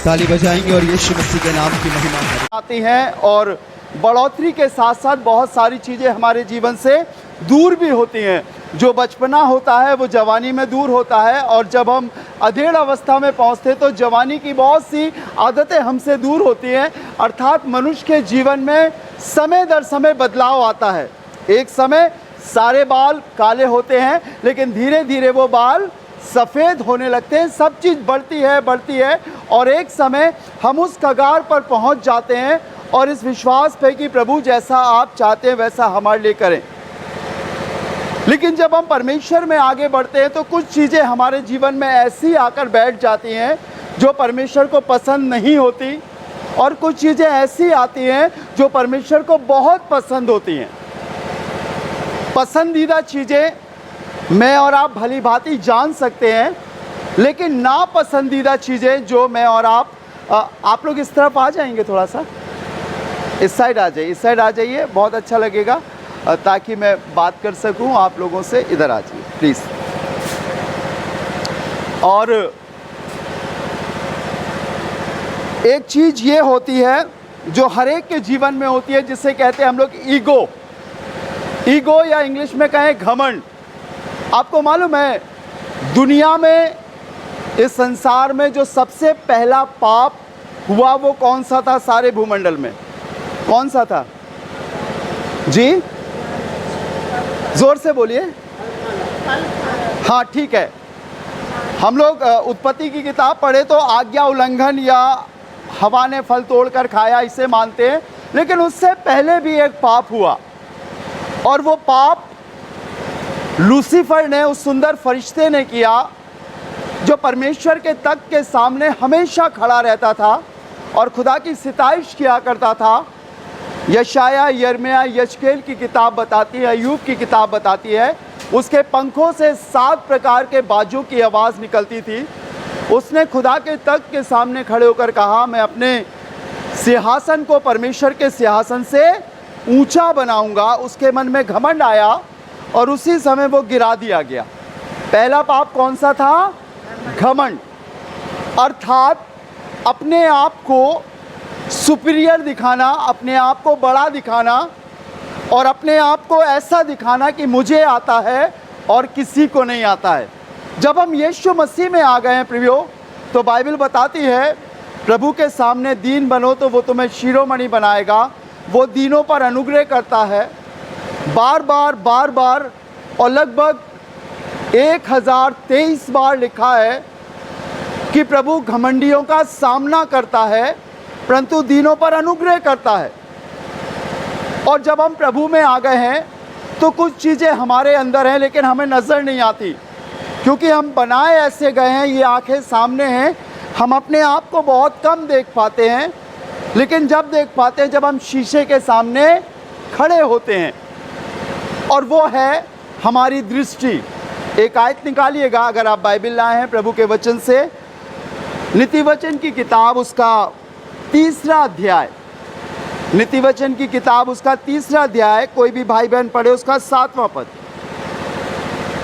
ताली बजाएंगे और यीशु मसीह के नाम की महिमा करें। आती हैं और बढ़ोतरी के साथ साथ बहुत सारी चीज़ें हमारे जीवन से दूर भी होती हैं। जो बचपना होता है वो जवानी में दूर होता है, और जब हम अधेड़ अवस्था में पहुंचते हैं तो जवानी की बहुत सी आदतें हमसे दूर होती हैं। अर्थात मनुष्य के जीवन में समय दर समय बदलाव आता है। एक समय सारे बाल काले होते हैं, लेकिन धीरे धीरे वो बाल सफ़ेद होने लगते हैं। सब चीज़ बढ़ती है और एक समय हम उस कगार पर पहुंच जाते हैं और इस विश्वास पे कि प्रभु जैसा आप चाहते हैं वैसा हमारे लिए करें। लेकिन जब हम परमेश्वर में आगे बढ़ते हैं तो कुछ चीज़ें हमारे जीवन में ऐसी आकर बैठ जाती हैं जो परमेश्वर को पसंद नहीं होती, और कुछ चीज़ें ऐसी आती हैं जो परमेश्वर को बहुत पसंद होती हैं। पसंदीदा चीज़ें मैं और आप भली भांति जान सकते हैं, लेकिन नापसंदीदा चीज़ें जो मैं और आप लोग इस तरफ आ जाएंगे, थोड़ा सा इस साइड आ जाइए, इस साइड आ जाइए, बहुत अच्छा लगेगा ताकि मैं बात कर सकूं आप लोगों से। इधर आ जाइए प्लीज़। और एक चीज़ ये होती है जो हर एक के जीवन में होती है, जिसे कहते हैं हम लोग ईगो या इंग्लिश में कहें घमंड। आपको मालूम है दुनिया में, इस संसार में जो सबसे पहला पाप हुआ वो कौन सा था? सारे भूमंडल में कौन सा था जी? जोर से बोलिए। हाँ ठीक है। हम लोग उत्पत्ति की किताब पढ़े तो आज्ञा उल्लंघन या हवा ने फल तोड़कर खाया इसे मानते हैं, लेकिन उससे पहले भी एक पाप हुआ, और वो पाप लूसीफर ने, उस सुंदर फरिश्ते ने किया जो परमेश्वर के तख्त के सामने हमेशा खड़ा रहता था और खुदा की सिताइश किया करता था। यशाया, यिर्मयाह, यजकेल की किताब बताती है, अय्यूब की किताब बताती है, उसके पंखों से 7 प्रकार के बाजों की आवाज़ निकलती थी। उसने खुदा के तख्त के सामने खड़े होकर कहा, मैं अपने सिंहासन को परमेश्वर के सिंहासन से ऊंचा बनाऊंगा। उसके मन में घमंड आया और उसी समय वो गिरा दिया गया। पहला पाप कौन सा था? घमंड, अर्थात अपने आप को सुपीरियर दिखाना, अपने आप को बड़ा दिखाना, और अपने आप को ऐसा दिखाना कि मुझे आता है और किसी को नहीं आता है। जब हम यीशु मसीह में आ गए हैं प्रियो, तो बाइबल बताती है प्रभु के सामने दीन बनो तो वो तुम्हें शिरोमणि बनाएगा। वो दीनों पर अनुग्रह करता है बार बार, और लगभग 1023 बार लिखा है कि प्रभु घमंडियों का सामना करता है परंतु दीनों पर अनुग्रह करता है। और जब हम प्रभु में आ गए हैं तो कुछ चीज़ें हमारे अंदर हैं लेकिन हमें नज़र नहीं आती, क्योंकि हम बनाए ऐसे गए हैं, ये आंखें सामने हैं, हम अपने आप को बहुत कम देख पाते हैं। लेकिन जब देख पाते हैं जब हम शीशे के सामने खड़े होते हैं, और वो है हमारी दृष्टि। एक आयत निकालिएगा अगर आप बाइबल लाए हैं प्रभु के वचन से, नीति वचन की किताब उसका 3रा अध्याय, नीति वचन की किताब उसका 3रा अध्याय, कोई भी भाई बहन पढ़े उसका 7वां पद।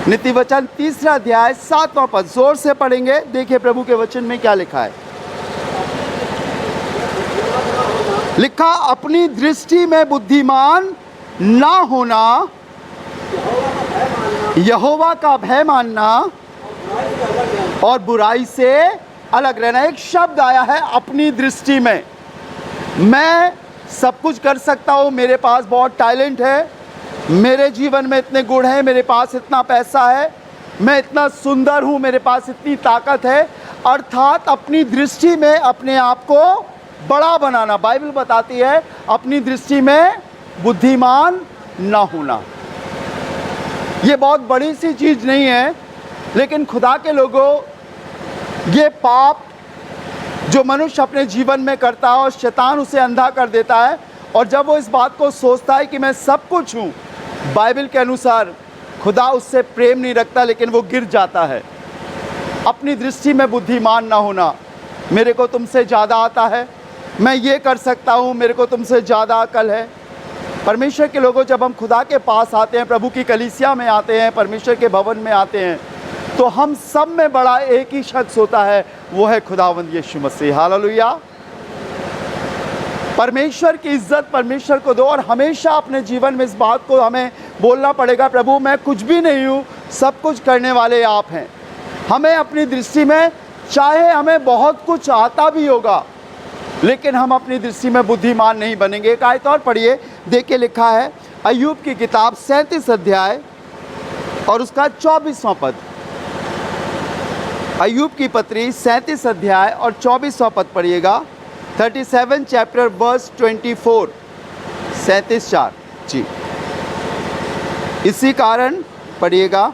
नीति वचन 3रा अध्याय 7वां पद, जोर से पढ़ेंगे। देखिए प्रभु के वचन में क्या लिखा है। लिखा, अपनी दृष्टि में बुद्धिमान ना होना, यहोवा का भय मानना और बुराई से अलग रहना। एक शब्द आया है अपनी दृष्टि में। मैं सब कुछ कर सकता हूँ, मेरे पास बहुत टैलेंट है, मेरे जीवन में इतने गुण हैं, मेरे पास इतना पैसा है, मैं इतना सुंदर हूँ, मेरे पास इतनी ताकत है। अर्थात अपनी दृष्टि में अपने आप को बड़ा बनाना। बाइबल बताती है अपनी दृष्टि में बुद्धिमान ना होना। ये बहुत बड़ी सी चीज़ नहीं है, लेकिन खुदा के लोगों, ये पाप जो मनुष्य अपने जीवन में करता है और शैतान उसे अंधा कर देता है, और जब वो इस बात को सोचता है कि मैं सब कुछ हूँ, बाइबल के अनुसार खुदा उससे प्रेम नहीं रखता, लेकिन वो गिर जाता है। अपनी दृष्टि में बुद्धिमान ना होना, मेरे को तुमसे ज़्यादा आता है, मैं ये कर सकता हूँ, मेरे को तुमसे ज़्यादा अकल है। परमेश्वर के लोगों, जब हम खुदा के पास आते हैं, प्रभु की कलीसिया में आते हैं, परमेश्वर के भवन में आते हैं, तो हम सब में बड़ा एक ही शख्स होता है, वो है खुदावंद यीशु मसीह। हालेलुया। परमेश्वर की इज्जत परमेश्वर को दो और हमेशा अपने जीवन में इस बात को हमें बोलना पड़ेगा, प्रभु मैं कुछ भी नहीं हूँ, सब कुछ करने वाले आप हैं। हमें अपनी दृष्टि में चाहे हमें बहुत कुछ आता भी होगा, लेकिन हम अपनी दृष्टि में बुद्धिमान नहीं बनेंगे। एक आयत और पढ़िए, देखिए लिखा है अय्यूब की किताब 37 अध्याय और उसका 24वां पद। अय्यूब की पत्री 37 अध्याय और 24वां पद पढ़िएगा। 37 चैप्टर वर्स 24, 37:4 जी। इसी कारण पढ़िएगा,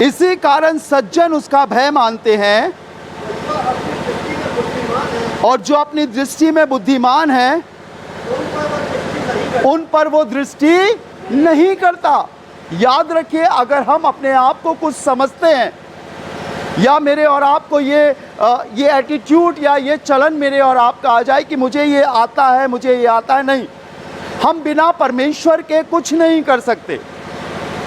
इसी कारण सज्जन उसका भय मानते हैं और जो अपनी दृष्टि में बुद्धिमान है उन पर वो दृष्टि नहीं करता। याद रखिए, अगर हम अपने आप को कुछ समझते हैं या मेरे और आपको ये एटीट्यूड या ये चलन मेरे और आपका आ जाए कि मुझे ये आता है, मुझे ये आता है, नहीं, हम बिना परमेश्वर के कुछ नहीं कर सकते।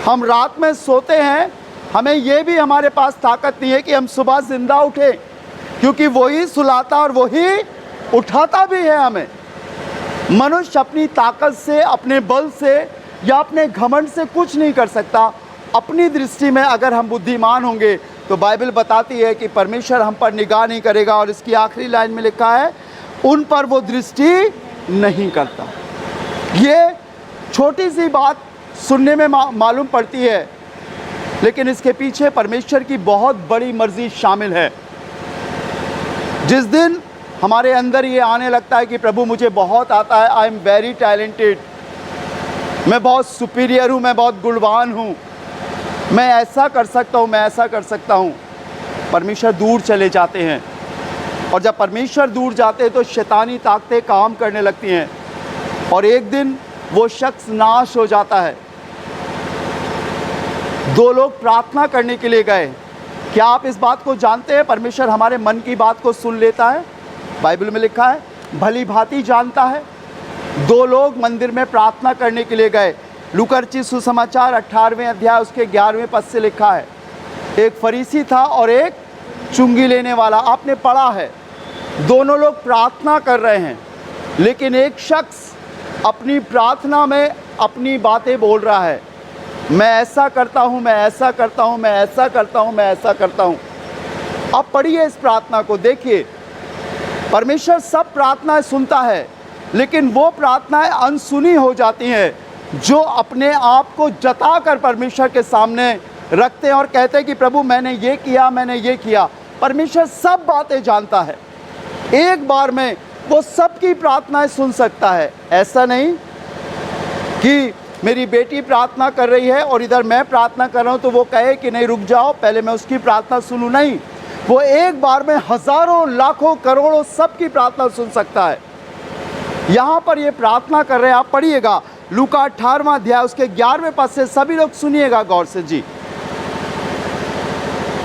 हम रात में सोते हैं, हमें ये भी हमारे पास ताकत नहीं है कि हम सुबह जिंदा उठें, क्योंकि वही सुलाता और वही उठाता भी है हमें। मनुष्य अपनी ताकत से, अपने बल से या अपने घमंड से कुछ नहीं कर सकता। अपनी दृष्टि में अगर हम बुद्धिमान होंगे तो बाइबल बताती है कि परमेश्वर हम पर निगाह नहीं करेगा। और इसकी आखिरी लाइन में लिखा है उन पर वो दृष्टि नहीं करता। ये छोटी सी बात सुनने में मालूम पड़ती है, लेकिन इसके पीछे परमेश्वर की बहुत बड़ी मर्जी शामिल है। जिस दिन हमारे अंदर ये आने लगता है कि प्रभु मुझे बहुत आता है, आई एम वेरी टैलेंटेड, मैं बहुत सुपीरियर हूँ, मैं बहुत गुणवान हूँ, मैं ऐसा कर सकता हूँ, मैं ऐसा कर सकता हूँ, परमेश्वर दूर चले जाते हैं। और जब परमेश्वर दूर जाते हैं तो शैतानी ताकतें काम करने लगती हैं और एक दिन वो शख्स नाश हो जाता है। 2 लोग प्रार्थना करने के लिए गए। क्या आप इस बात को जानते हैं? परमेश्वर हमारे मन की बात को सुन लेता है। बाइबल में लिखा है भली भांति जानता है। 2 लोग मंदिर में प्रार्थना करने के लिए गए। लूका रचित सुसमाचार 18वें अध्याय उसके 11वें पद से लिखा है, एक फरीसी था और एक चुंगी लेने वाला। आपने पढ़ा है, दोनों लोग प्रार्थना कर रहे हैं, लेकिन एक शख्स अपनी प्रार्थना में अपनी बातें बोल रहा है, मैं ऐसा करता हूँ, मैं ऐसा करता हूँ, मैं ऐसा करता हूँ, मैं ऐसा करता हूँ। अब पढ़िए इस प्रार्थना को, देखिए परमेश्वर सब प्रार्थनाएं सुनता है, लेकिन वो प्रार्थनाएं अनसुनी हो जाती हैं जो अपने आप को जता कर परमेश्वर के सामने रखते हैं और कहते हैं कि प्रभु मैंने ये किया, मैंने ये किया। परमेश्वर सब बातें जानता है, एक बार में वो सबकी प्रार्थनाएं सुन सकता है। ऐसा नहीं कि मेरी बेटी प्रार्थना कर रही है और इधर मैं प्रार्थना कर रहा हूँ तो वो कहे कि नहीं रुक जाओ, पहले मैं उसकी प्रार्थना सुनूँ। नहीं, वो एक बार में हज़ारों, लाखों, करोड़ों सबकी प्रार्थना सुन सकता है। यहाँ पर ये प्रार्थना कर रहे हैं, आप पढ़िएगा लूका 18वां अध्याय उसके 11वें पद से, सभी लोग सुनिएगा गौर से जी।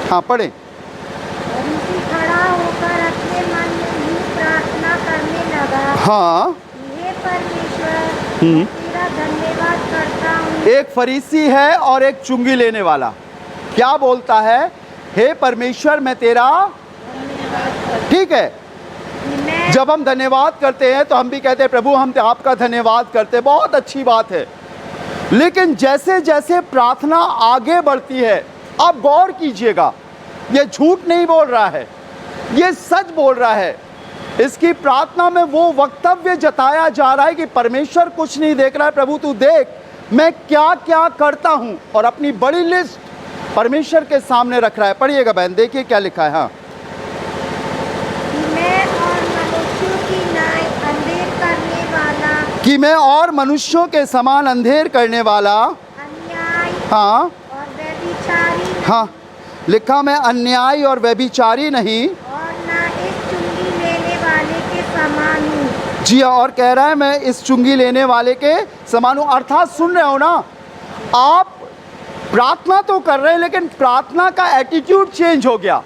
हाँ पढ़े। खड़ा होकर अपने मन में यूं प्रार्थना करने लगा, हाँ, हे परमेश्वर मैं तेरा धन्यवाद करता हूँ। एक फरीसी है और एक चुंगी लेने वाला क्या बोलता है, हे परमेश्वर मैं तेरा, ठीक है, जब हम धन्यवाद करते हैं तो हम भी कहते हैं प्रभु हम आपका धन्यवाद करते हैं, बहुत अच्छी बात है। लेकिन जैसे जैसे प्रार्थना आगे बढ़ती है, आप गौर कीजिएगा, ये झूठ नहीं बोल रहा है, ये सच बोल रहा है। इसकी प्रार्थना में वो वक्तव्य जताया जा रहा है कि परमेश्वर कुछ नहीं देख रहा है, प्रभु तू देख मैं क्या क्या करता हूँ, और अपनी बड़ी लिस्ट परमेश्वर के सामने रख रहा है। पढ़िएगा बहन, देखिए क्या लिखा है। हाँ, कि मैं और मनुष्यों के समान अंधेर करने वाला, अन्याय हाँ और व्यभिचारी, हाँ लिखा मैं अन्यायी और व्यभिचारी नहीं, और ना इस चुंगी लेने वाले के समान हूँ। जी, और कह रहा है मैं इस चुंगी लेने वाले के समान हूँ। अर्थात सुन रहे हो ना, आप प्रार्थना तो कर रहे हैं लेकिन प्रार्थना का एटीट्यूड चेंज हो गया।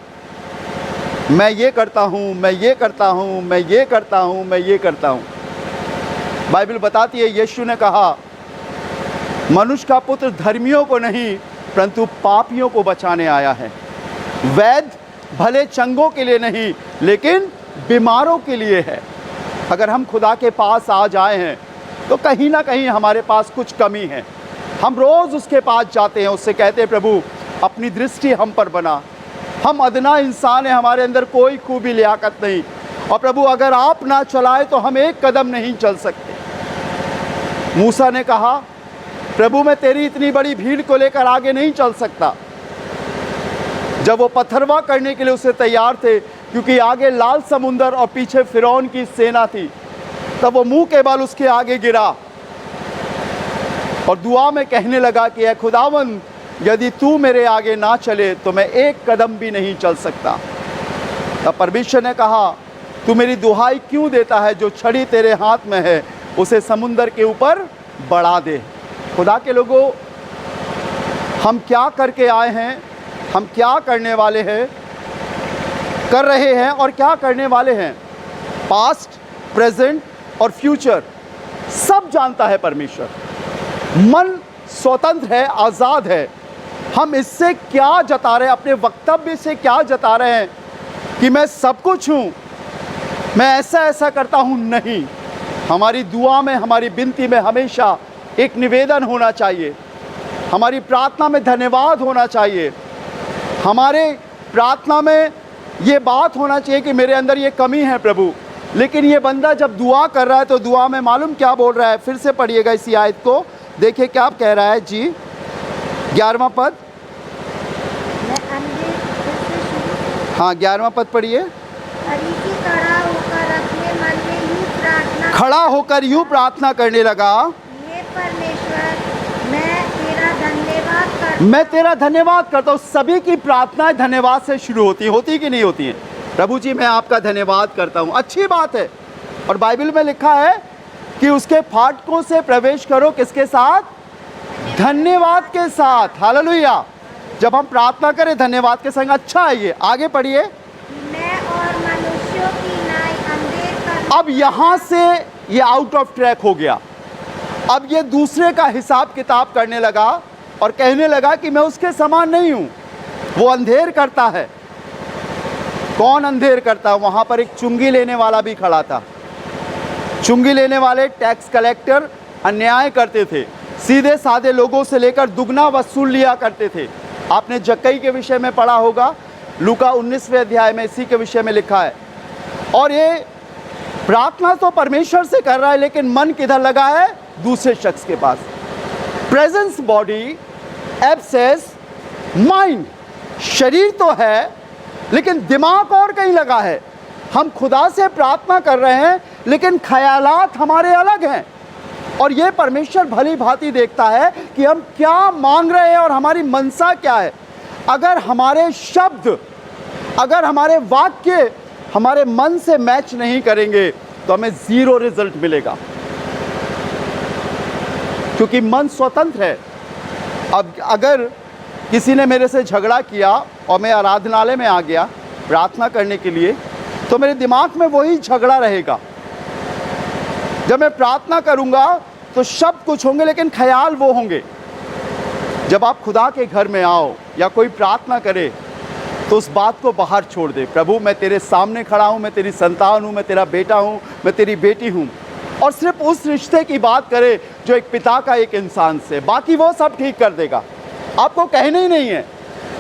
मैं ये करता हूँ, मैं ये करता हूँ, मैं ये करता हूँ, मैं ये करता हूँ। बाइबल बताती है यीशु ने कहा मनुष्य का पुत्र धर्मियों को नहीं परंतु पापियों को बचाने आया है। वैद्य भले चंगों के लिए नहीं लेकिन बीमारों के लिए है। अगर हम खुदा के पास आज आए हैं तो कहीं ना कहीं हमारे पास कुछ कमी है। हम रोज़ उसके पास जाते हैं, उससे कहते हैं प्रभु अपनी दृष्टि हम पर बना, हम अदना इंसान हैं, हमारे अंदर कोई खूबी लियाकत नहीं, और प्रभु अगर आप ना चलाए तो हम एक कदम नहीं चल सकते। मूसा ने कहा प्रभु मैं तेरी इतनी बड़ी भीड़ को लेकर आगे नहीं चल सकता। जब वो पत्थरवा करने के लिए उसे तैयार थे, क्योंकि आगे लाल समुंदर और पीछे फिरौन की सेना थी, तब वो मुंह के बल उसके आगे गिरा और दुआ में कहने लगा कि ऐ खुदावन यदि तू मेरे आगे ना चले तो मैं एक कदम भी नहीं चल सकता। तब परमेश्वर ने कहा तू मेरी दुहाई क्यों देता है, जो छड़ी तेरे हाथ में है उसे समुंदर के ऊपर बढ़ा दे। खुदा के लोगों, हम क्या करके आए हैं, हम क्या करने वाले हैं, कर रहे हैं और क्या करने वाले हैं, पास्ट प्रेजेंट और फ्यूचर सब जानता है परमेश्वर। मन स्वतंत्र है, आज़ाद है। हम इससे क्या जता रहे हैं, अपने वक्तव्य से क्या जता रहे हैं कि मैं सब कुछ हूँ, मैं ऐसा ऐसा करता हूँ, नहीं। हमारी दुआ में, हमारी विनती में हमेशा एक निवेदन होना चाहिए, हमारी प्रार्थना में धन्यवाद होना चाहिए, हमारे प्रार्थना में ये बात होना चाहिए कि मेरे अंदर ये कमी है प्रभु। लेकिन ये बंदा जब दुआ कर रहा है तो दुआ में मालूम क्या बोल रहा है, फिर से पढ़िएगा इसी आयत को, देखिए क्या कह रहा है जी, 11वां पद। मैं अंधे फिर से शुरू। हाँ 11वां पद पढ़िए। फरीसी खड़ा होकर अपने मन में यूं प्रार्थना, खड़ा होकर यूं प्रार्थना करने लगा, हे परमेश्वर मैं तेरा धन्यवाद करता मैं तेरा धन्यवाद करता हूँ। सभी की प्रार्थनाएं धन्यवाद से शुरू होती कि नहीं होती हैं? प्रभु जी मैं आपका धन्यवाद करता हूँ, अच्छी बात है। और बाइबल में लिखा है कि उसके फाटकों से प्रवेश करो किसके साथ? धन्यवाद के साथ। हालेलुया। जब हम प्रार्थना करें धन्यवाद के संग, अच्छा है ये। आगे पढ़िए। मैं और मनुष्यों की नाई अंधेर कर। अब यहाँ से ये आउट ऑफ ट्रैक हो गया। अब ये दूसरे का हिसाब किताब करने लगा और कहने लगा कि मैं उसके समान नहीं हूँ, वो अंधेर करता है। कौन अंधेर करता है? वहाँ पर एक चुंगी लेने वाला भी खड़ा था। चुंगी लेने वाले टैक्स कलेक्टर अन्याय करते थे, सीधे साधे लोगों से लेकर दुगना वसूल लिया करते थे। आपने जक्कई के विषय में पढ़ा होगा, लूका 19वें अध्याय में इसी के विषय में लिखा है। और ये प्रार्थना तो परमेश्वर से कर रहा है लेकिन मन किधर लगा है? दूसरे शख्स के पास। Presence body, absence mind. शरीर तो है लेकिन दिमाग और कहीं लगा है। हम खुदा से प्रार्थना कर रहे हैं लेकिन ख्यालात हमारे अलग हैं। और ये परमेश्वर भली भांति देखता है कि हम क्या मांग रहे हैं और हमारी मनसा क्या है। अगर हमारे शब्द, अगर हमारे वाक्य हमारे मन से मैच नहीं करेंगे तो हमें ज़ीरो रिजल्ट मिलेगा, क्योंकि मन स्वतंत्र है। अब अगर किसी ने मेरे से झगड़ा किया और मैं आराधनालय में आ गया प्रार्थना करने के लिए, तो मेरे दिमाग में वही झगड़ा रहेगा। जब मैं प्रार्थना करूंगा तो शब्द कुछ होंगे लेकिन ख्याल वो होंगे। जब आप खुदा के घर में आओ या कोई प्रार्थना करे तो उस बात को बाहर छोड़ दे। प्रभु मैं तेरे सामने खड़ा हूँ, मैं तेरी संतान हूँ, मैं तेरा बेटा हूँ, मैं तेरी बेटी हूँ। और सिर्फ उस रिश्ते की बात करे जो एक पिता का एक इंसान से, बाकी वो सब ठीक कर देगा। आपको कहना ही नहीं है,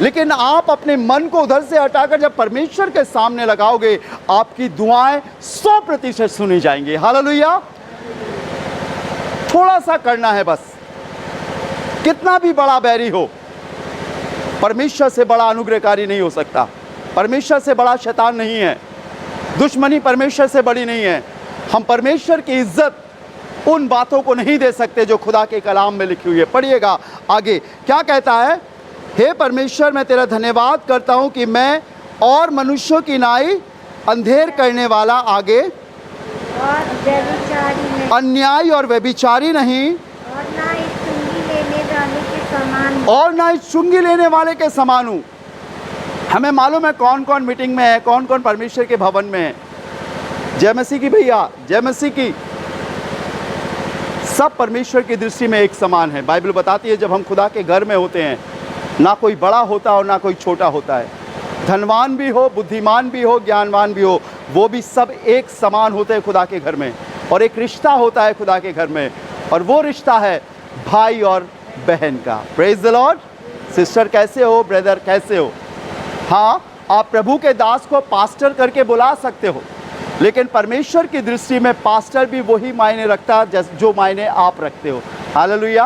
लेकिन आप अपने मन को उधर से हटाकर जब परमेश्वर के सामने लगाओगे, आपकी दुआएं 100% सुनी जाएंगी। हालेलुया। थोड़ा सा करना है बस। कितना भी बड़ा बैरी हो, परमेश्वर से बड़ा अनुग्रहकारी नहीं हो सकता। परमेश्वर से बड़ा शैतान नहीं है। दुश्मनी परमेश्वर से बड़ी नहीं है। हम परमेश्वर की इज्जत उन बातों को नहीं दे सकते जो खुदा के कलाम में लिखी हुई है। पढ़िएगा आगे क्या कहता है। हे परमेश्वर मैं तेरा धन्यवाद करता हूँ कि मैं और मनुष्यों की नाई अंधेर करने वाला आगे और व्यभिचारी नहीं, अन्यायी और व्यभिचारी नहीं, और ना इस चुंगी लेने वाले के समान हूँ। और ना इस चुंगी लेने वाले के समान हूँ। हमें मालूम है कौन कौन मीटिंग में है, कौन कौन परमेश्वर के भवन में है। जय मसीह की भैया, जय मसीह की। सब परमेश्वर की दृष्टि में एक समान है। बाइबल बताती है जब हम खुदा के घर में होते हैं, ना कोई बड़ा होता और ना कोई छोटा होता है। धनवान भी हो, बुद्धिमान भी हो, ज्ञानवान भी हो, वो भी सब एक समान होते हैं खुदा के घर में। और एक रिश्ता होता है खुदा के घर में, और वो रिश्ता है भाई और बहन का। Praise the Lord. सिस्टर कैसे हो, ब्रदर कैसे हो? हाँ, आप प्रभु के दास को पास्टर करके बुला सकते हो, लेकिन परमेश्वर की दृष्टि में पास्टर भी वही मायने रखता है जो मायने आप रखते हो। हालेलुया।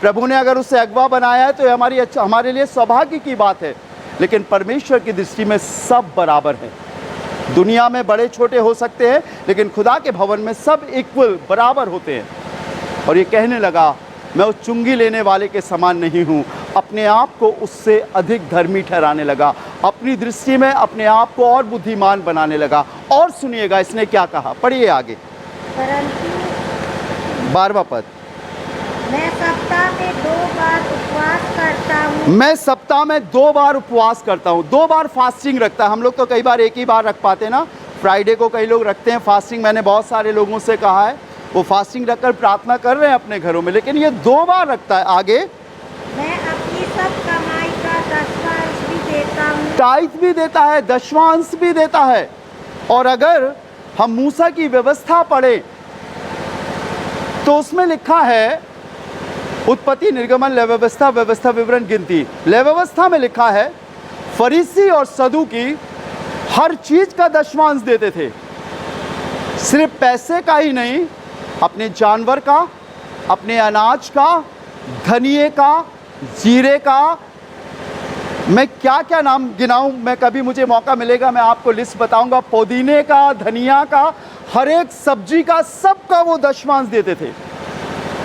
प्रभु ने अगर उसे अगवा बनाया है तो ये हमारे लिए सौभाग्य की बात है, लेकिन परमेश्वर की दृष्टि में सब बराबर है। दुनिया में बड़े छोटे हो सकते हैं, लेकिन खुदा के भवन में सब इक्वल बराबर होते हैं। और ये कहने लगा, मैं उस चुंगी लेने वाले के समान नहीं हूँ। अपने आप को उससे अधिक धर्मी ठहराने लगा, अपनी दृष्टि में अपने आप को और बुद्धिमान बनाने लगा। और सुनिएगा इसने क्या कहा, पढ़िए आगे, परंतु 12वां पद। मैं सप्ताह में 2 बार उपवास करता हूँ। मैं सप्ताह में 2 बार उपवास करता हूँ, 2 बार फास्टिंग रखता है। हम लोग तो कई बार एक ही बार रख पाते ना, फ्राइडे को कई लोग रखते हैं फास्टिंग। मैंने बहुत सारे लोगों से कहा है वो फास्टिंग रखकर प्रार्थना कर रहे हैं अपने घरों में, लेकिन ये 2 बार रखता है। आगे, मैं अपनी सब कमाई का 10वां भी देता हूँ। टाइथ भी देता है, दशवांश भी देता है। और अगर हम मूसा की व्यवस्था पढ़े तो उसमें लिखा है, उत्पत्ति, निर्गमन, लय व्यवस्था, व्यवस्था, विवरण, गिनती। लय व्यवस्था में लिखा है फरीसी और सदूकी हर चीज का दशवांश देते थे, सिर्फ पैसे का ही नहीं, अपने जानवर का, अपने अनाज का, धनिये का, जीरे का। मैं क्या क्या नाम गिनाऊं, मैं कभी मुझे मौका मिलेगा मैं आपको लिस्ट बताऊंगा। पुदीने का, धनिया का, हर एक सब्जी का, सबका वो दशवांश देते थे।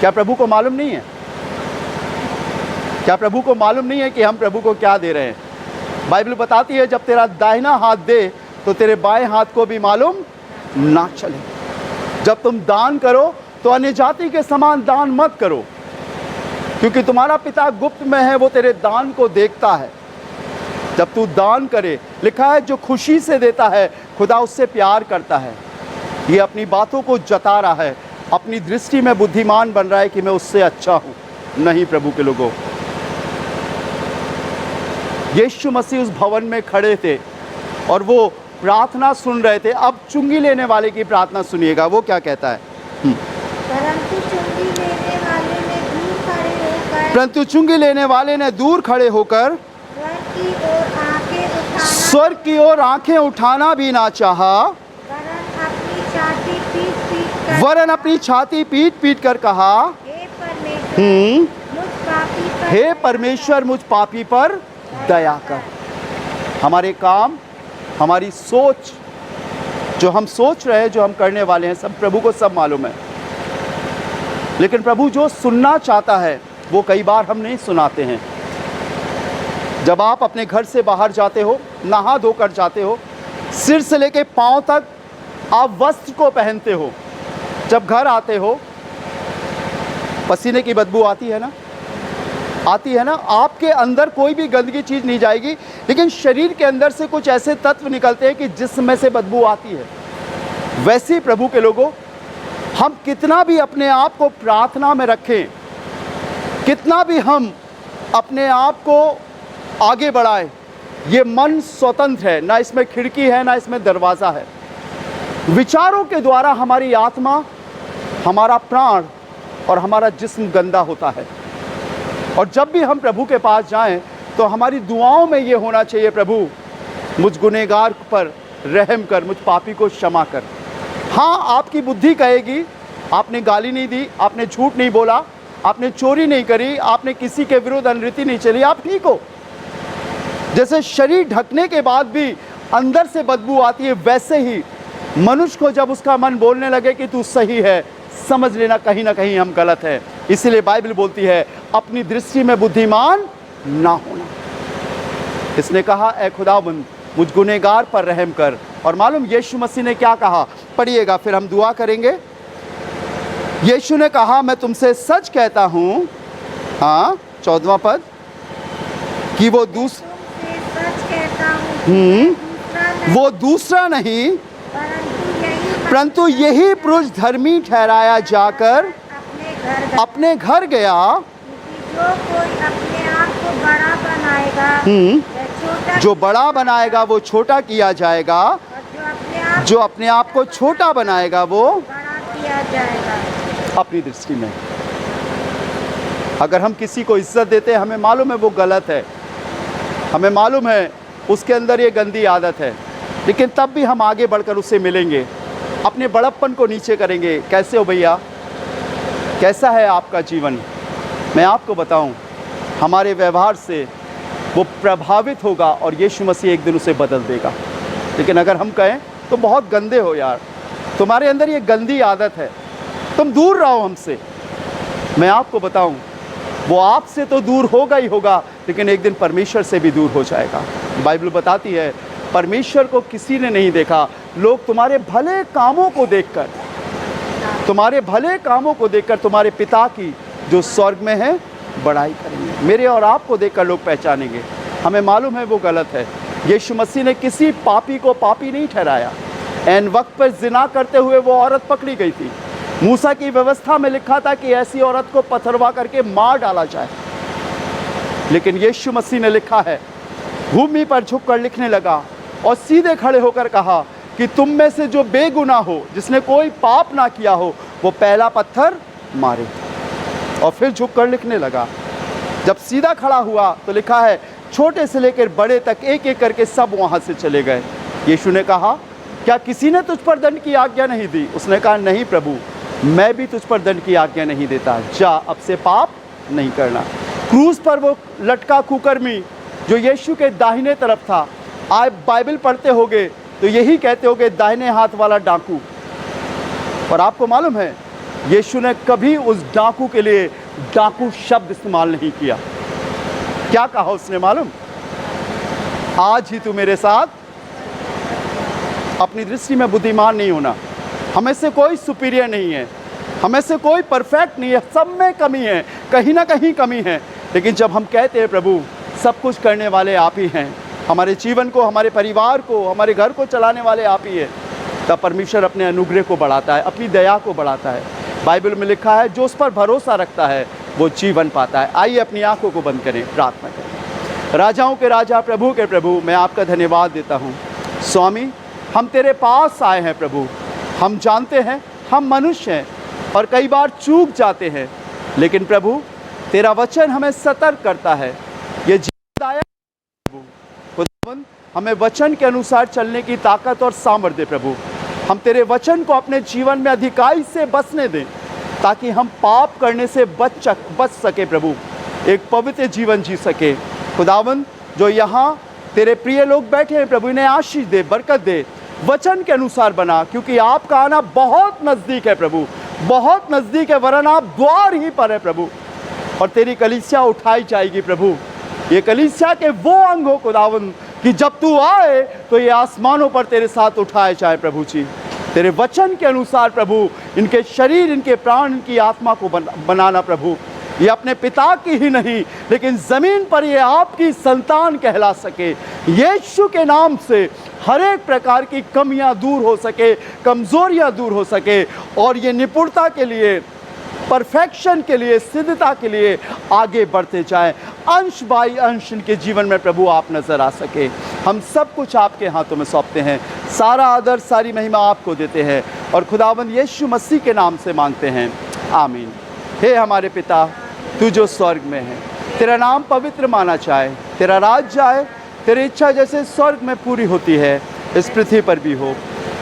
क्या प्रभु को मालूम नहीं है? क्या प्रभु को मालूम नहीं है कि हम प्रभु को क्या दे रहे हैं? बाइबल बताती है जब तेरा दाहिना हाथ दे तो तेरे बाएं हाथ को भी मालूम ना चले। जब तुम दान करो तो अन्य जाति के समान दान मत करो, क्योंकि तुम्हारा पिता गुप्त में है, वो तेरे दान को देखता है। जब तू दान करे, लिखा है जो खुशी से देता है खुदा उससे प्यार करता है। ये अपनी बातों को जता रहा है, अपनी दृष्टि में बुद्धिमान बन रहा है कि मैं उससे अच्छा हूँ। नहीं प्रभु के लोगों, यीशु मसीह उस भवन में खड़े थे और वो प्रार्थना सुन रहे थे। अब चुंगी लेने वाले की प्रार्थना सुनिएगा, वो क्या कहता है। परंतु चुंगी लेने वाले ने दूर खड़े होकर परंतु चुंगी लेने वाले ने दूर खड़े होकर स्वर्ग की ओर आंखें उठाना भी ना चाहा, वरन अपनी छाती पीट पीट कर कहा, हे परमेश्वर मुझ पापी पर दया कर। हमारे काम, हमारी सोच, जो हम सोच रहे हैं, जो हम करने वाले हैं, सब प्रभु को सब मालूम है। लेकिन प्रभु जो सुनना चाहता है वो कई बार हम नहीं सुनाते हैं। जब आप अपने घर से बाहर जाते हो, नहा धोकर जाते हो, सिर से लेके पांव तक आप वस्त्र को पहनते हो, जब घर आते हो पसीने की बदबू आती है ना, आती है ना। आपके अंदर कोई भी गंदगी चीज़ नहीं जाएगी, लेकिन शरीर के अंदर से कुछ ऐसे तत्व निकलते हैं कि जिसमें से बदबू आती है। वैसे ही प्रभु के लोगों, हम कितना भी अपने आप को प्रार्थना में रखें, कितना भी हम अपने आप को आगे बढ़ाएं, ये मन स्वतंत्र है, ना इसमें खिड़की है ना इसमें दरवाज़ा है। विचारों के द्वारा हमारी आत्मा, हमारा प्राण और हमारा जिस्म गंदा होता है। और जब भी हम प्रभु के पास जाएं तो हमारी दुआओं में ये होना चाहिए, प्रभु मुझ गुनहगार पर रहम कर, मुझ पापी को क्षमा कर। हाँ, आपकी बुद्धि कहेगी आपने गाली नहीं दी, आपने झूठ नहीं बोला, आपने चोरी नहीं करी, आपने किसी के विरुद्ध अनरीति नहीं चली, आप ठीक हो। जैसे शरीर ढकने के बाद भी अंदर से बदबू आती है, वैसे ही मनुष्य को जब उसका मन बोलने लगे कि तू सही है, समझ लेना कहीं ना कहीं हम गलत है। इसलिए बाइबल बोलती है अपनी दृष्टि में बुद्धिमान ना होना। इसने कहा, ऐ खुदावंद मुझ गुनहगार पर रहम कर। और मालूम यीशु मसीह ने क्या कहा, पढ़िएगा फिर हम दुआ करेंगे। यीशु ने कहा, मैं तुमसे सच कहता हूँ, हाँ 14वां पद, कि वो दूसरा नहीं परंतु यही पुरुष धर्मी ठहराया जाकर घर गया, अपने घर गया, क्योंकि जो कोई अपने आप को बड़ा बनाएगा वह छोटा, जो बड़ा बनाएगा वो छोटा किया जाएगा, और जो अपने आप को छोटा बनाएगा वो बड़ा किया जाएगा। अपनी दृष्टि में। अगर हम किसी को इज्जत देते हैं, हमें मालूम है वो गलत है, हमें मालूम है उसके अंदर ये गंदी आदत है, लेकिन तब भी हम आगे बढ़कर उससे मिलेंगे, अपने बड़प्पन को नीचे करेंगे। कैसे हो भैया, कैसा है आपका जीवन? मैं आपको बताऊं, हमारे व्यवहार से वो प्रभावित होगा और यीशु मसीह एक दिन उसे बदल देगा। लेकिन अगर हम कहें तो बहुत गंदे हो यार, तुम्हारे अंदर ये गंदी आदत है, तुम दूर रहो हमसे, मैं आपको बताऊं वो आपसे तो दूर होगा ही होगा, लेकिन एक दिन परमेश्वर से भी दूर हो जाएगा। बाइबल बताती है परमेश्वर को किसी ने नहीं देखा। लोग तुम्हारे भले कामों को देखकर, तुम्हारे भले कामों को देखकर तुम्हारे पिता की जो स्वर्ग में है बड़ाई करेंगे। मेरे और आपको देखकर लोग पहचानेंगे। हमें मालूम है वो गलत है। यीशु मसीह ने किसी पापी को पापी नहीं ठहराया। एन वक्त पर जिना करते हुए वो औरत पकड़ी गई थी। मूसा की व्यवस्था में लिखा था कि ऐसी औरत को पथरवा करके मार डाला जाए, लेकिन यीशु मसीह ने लिखा है, भूमि पर झुककर लिखने लगा और सीधे खड़े होकर कहा कि तुम में से जो बेगुनाह हो, जिसने कोई पाप ना किया हो, वो पहला पत्थर मारे। और फिर झुककर लिखने लगा। जब सीधा खड़ा हुआ तो लिखा है छोटे से लेकर बड़े तक एक एक करके सब वहाँ से चले गए। यीशु ने कहा, क्या किसी ने तुझ पर दंड की आज्ञा नहीं दी? उसने कहा, नहीं प्रभु, मैं भी तुझ पर दंड की आज्ञा नहीं देता, जा अब से पाप नहीं करना। क्रूस पर वो लटका कुकर्मी जो यीशु के दाहिने तरफ था, आप बाइबल पढ़ते होगे तो यही कहते होगे दाहिने हाथ वाला डाकू। और आपको मालूम है यीशु ने कभी उस डाकू के लिए डाकू शब्द इस्तेमाल नहीं किया। क्या कहा उसने मालूम? आज ही तू मेरे साथ। अपनी दृष्टि में बुद्धिमान नहीं होना। हमें से कोई सुपीरियर नहीं है, हमें से कोई परफेक्ट नहीं है, सब में कमी है, कहीं ना कहीं कमी है। लेकिन जब हम कहते हैं प्रभु सब कुछ करने वाले आप ही हैं, हमारे जीवन को, हमारे परिवार को, हमारे घर को चलाने वाले आप ही हैं, तब परमेश्वर अपने अनुग्रह को बढ़ाता है, अपनी दया को बढ़ाता है। बाइबल में लिखा है जो उस पर भरोसा रखता है वो जीवन पाता है। आइए अपनी आंखों को बंद करें, प्रार्थना करें। राजाओं के राजा, प्रभु के प्रभु, मैं आपका धन्यवाद देता हूँ। स्वामी, हम तेरे पास आए हैं प्रभु। हम जानते हैं हम मनुष्य हैं और कई बार चूक जाते हैं, लेकिन प्रभु तेरा वचन हमें सतर्क करता है। ये जीवनदायक प्रभु, खुदावंद हमें वचन के अनुसार चलने की ताकत और सामर्थ्य दे प्रभु। हम तेरे वचन को अपने जीवन में अधिकाई से बसने दें, ताकि हम पाप करने से बच सके प्रभु, एक पवित्र जीवन जी सके। खुदावंद जो यहाँ तेरे प्रिय लोग बैठे हैं प्रभु, इन्हें आशीष दे, बरकत दे, वचन के अनुसार बना, क्योंकि आपका आना बहुत नज़दीक है प्रभु, बहुत नज़दीक है, वरन आप द्वार ही पर है प्रभु। और तेरी कलीसिया उठाई जाएगी प्रभु। ये कलीसिया के वो अंग हो खुदावंद कि जब तू आए तो ये आसमानों पर तेरे साथ उठाए जाए प्रभु जी। तेरे वचन के अनुसार प्रभु इनके शरीर, इनके प्राण, इनकी आत्मा को बनाना प्रभु। ये अपने पिता की ही नहीं, लेकिन ज़मीन पर ये आपकी संतान कहला सके। यीशु के नाम से हर एक प्रकार की कमियां दूर हो सके, कमज़ोरियां दूर हो सके, और ये निपुणता के लिए, परफेक्शन के लिए, सिद्धता के लिए आगे बढ़ते जाएं। अंश बाई अंश इनके जीवन में प्रभु आप नज़र आ सके। हम सब कुछ आपके हाथों में सौंपते हैं, सारा आदर, सारी महिमा आपको देते हैं, और खुदावंद यीशु मसीह के नाम से मांगते हैं, आमीन। हे हमारे पिता, तू जो स्वर्ग में है, तेरा नाम पवित्र माना जाए, तेरा राज्य आए, तेरी इच्छा जैसे स्वर्ग में पूरी होती है इस पृथ्वी पर भी हो।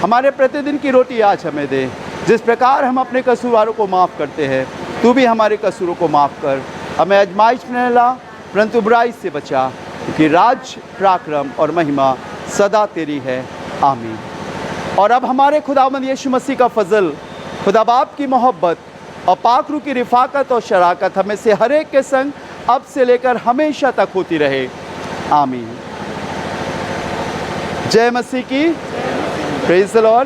हमारे प्रतिदिन की रोटी आज हमें दे। जिस प्रकार हम अपने कसूरवारों को माफ़ करते हैं, तू भी हमारे कसूरों को माफ़ कर। हमें आजमाइश में न ला, परंतु बुराई से बचा, क्योंकि राज्य, पराक्रम और महिमा सदा तेरी है, आमीन। और अब हमारे खुदावंद यीशु मसीह का फजल, खुदा बाप की मोहब्बत और पाक रूह की रिफाकत और शराकत हमें से हर एक के संग अब से लेकर हमेशा तक होती रहे, आमीन। जय मसीह की। Praise the Lord.